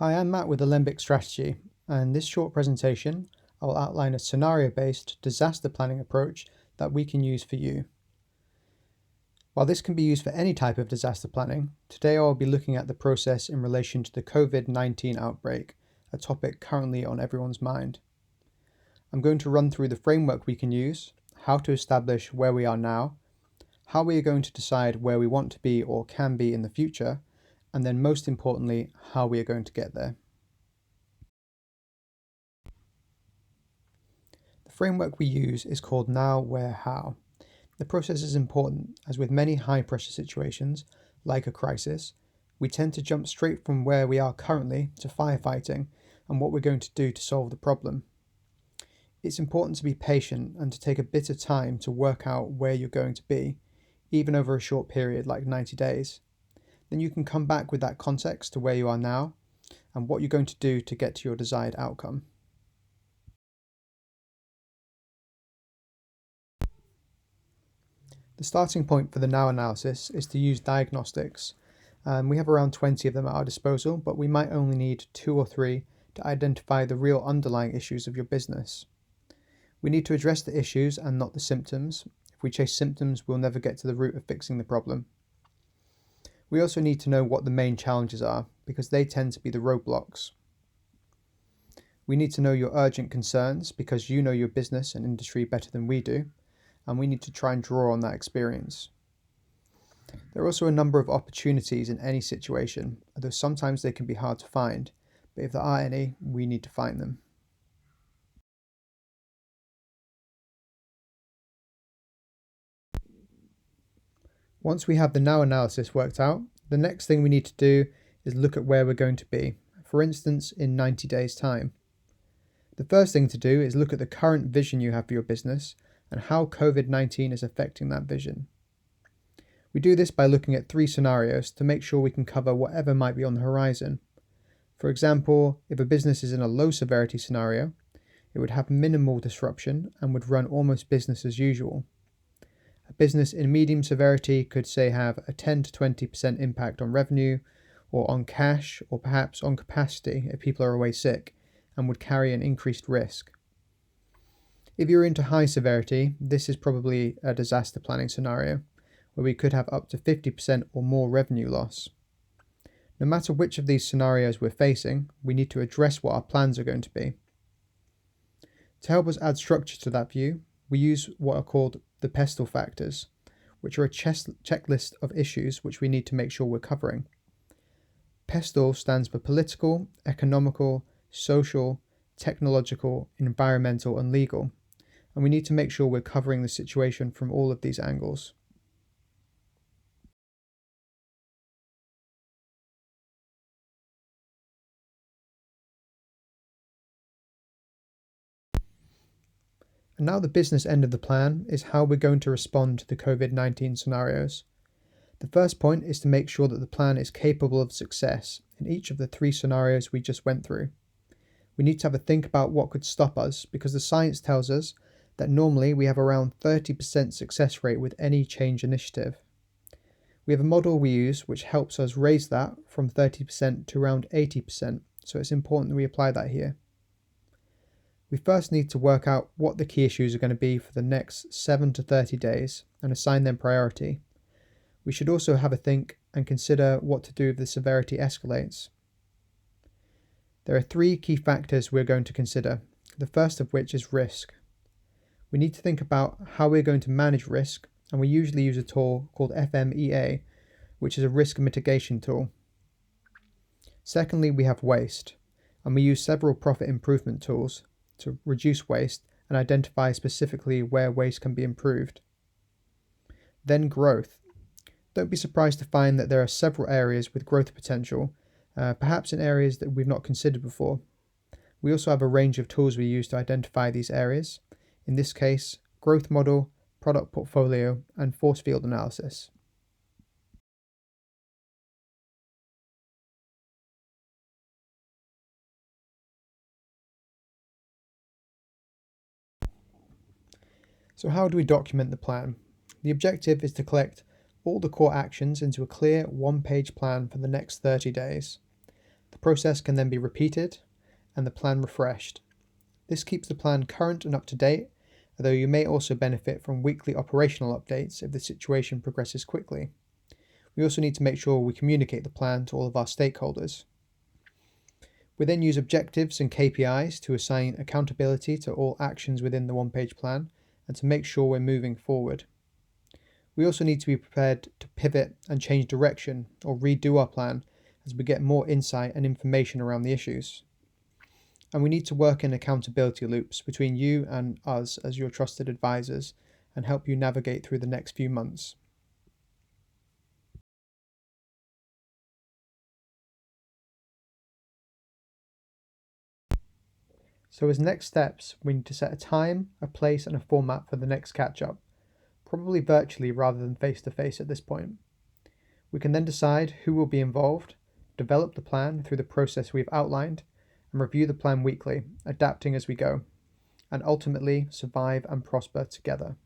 Hi, I'm Matt with Alembic Strategy, and in this short presentation, I will outline a scenario-based disaster planning approach that we can use for you. While this can be used for any type of disaster planning, today I will be looking at the process in relation to the COVID-19 outbreak, a topic currently on everyone's mind. I'm going to run through the framework we can use, how to establish where we are now, how we are going to decide where we want to be or can be in the future, and then most importantly, how we are going to get there. The framework we use is called Now, Where, How. The process is important, as with many high-pressure situations, like a crisis, we tend to jump straight from where we are currently to firefighting and what we're going to do to solve the problem. It's important to be patient and to take a bit of time to work out where you're going to be, even over a short period like 90 days. Then you can come back with that context to where you are now and what you're going to do to get to your desired outcome. The starting point for the now analysis is to use diagnostics. We have around 20 of them at our disposal, but we might only need 2 or 3 to identify the real underlying issues of your business. We need to address the issues and not the symptoms. If we chase symptoms, we'll never get to the root of fixing the problem. We also need to know what the main challenges are, because they tend to be the roadblocks. We need to know your urgent concerns, because you know your business and industry better than we do, and we need to try and draw on that experience. There are also a number of opportunities in any situation, although sometimes they can be hard to find, but if there are any, we need to find them. Once we have the now analysis worked out, the next thing we need to do is look at where we're going to be, for instance, in 90 days' time. The first thing to do is look at the current vision you have for your business and how COVID-19 is affecting that vision. We do this by looking at 3 scenarios to make sure we can cover whatever might be on the horizon. For example, if a business is in a low severity scenario, it would have minimal disruption and would run almost business as usual. A business in medium severity could, say, have a 10 to 20% impact on revenue, or on cash, or perhaps on capacity if people are away sick, and would carry an increased risk. If you're into high severity, this is probably a disaster planning scenario, where we could have up to 50% or more revenue loss. No matter which of these scenarios we're facing, we need to address what our plans are going to be. To help us add structure to that view, we use what are called the PESTLE factors, which are a checklist of issues which we need to make sure we're covering. PESTLE stands for political, economical, social, technological, environmental, and legal, and we need to make sure we're covering the situation from all of these angles. And now the business end of the plan is how we're going to respond to the COVID-19 scenarios. The first point is to make sure that the plan is capable of success in each of the 3 scenarios we just went through. We need to have a think about what could stop us, because the science tells us that normally we have around 30% success rate with any change initiative. We have a model we use which helps us raise that from 30% to around 80%, so it's important that we apply that here. We first need to work out what the key issues are going to be for the next 7 to 30 days and assign them priority. We should also have a think and consider what to do if the severity escalates. There are 3 key factors we're going to consider, the first of which is risk. We need to think about how we're going to manage risk, and we usually use a tool called FMEA, which is a risk mitigation tool. Secondly, we have waste, and we use several profit improvement tools to reduce waste and identify specifically where waste can be improved. Then growth. Don't be surprised to find that there are several areas with growth potential, perhaps in areas that we've not considered before. We also have a range of tools we use to identify these areas, in this case, growth model, product portfolio, and force field analysis. So how do we document the plan? The objective is to collect all the core actions into a clear 1-page plan for the next 30 days. The process can then be repeated and the plan refreshed. This keeps the plan current and up to date, although you may also benefit from weekly operational updates if the situation progresses quickly. We also need to make sure we communicate the plan to all of our stakeholders. We then use objectives and KPIs to assign accountability to all actions within the one-page plan and to make sure we're moving forward. We also need to be prepared to pivot and change direction or redo our plan as we get more insight and information around the issues. And we need to work in accountability loops between you and us as your trusted advisors and help you navigate through the next few months. So as next steps, we need to set a time, a place and a format for the next catch-up, probably virtually rather than face-to-face at this point. We can then decide who will be involved, develop the plan through the process we've outlined, and review the plan weekly, adapting as we go, and ultimately survive and prosper together.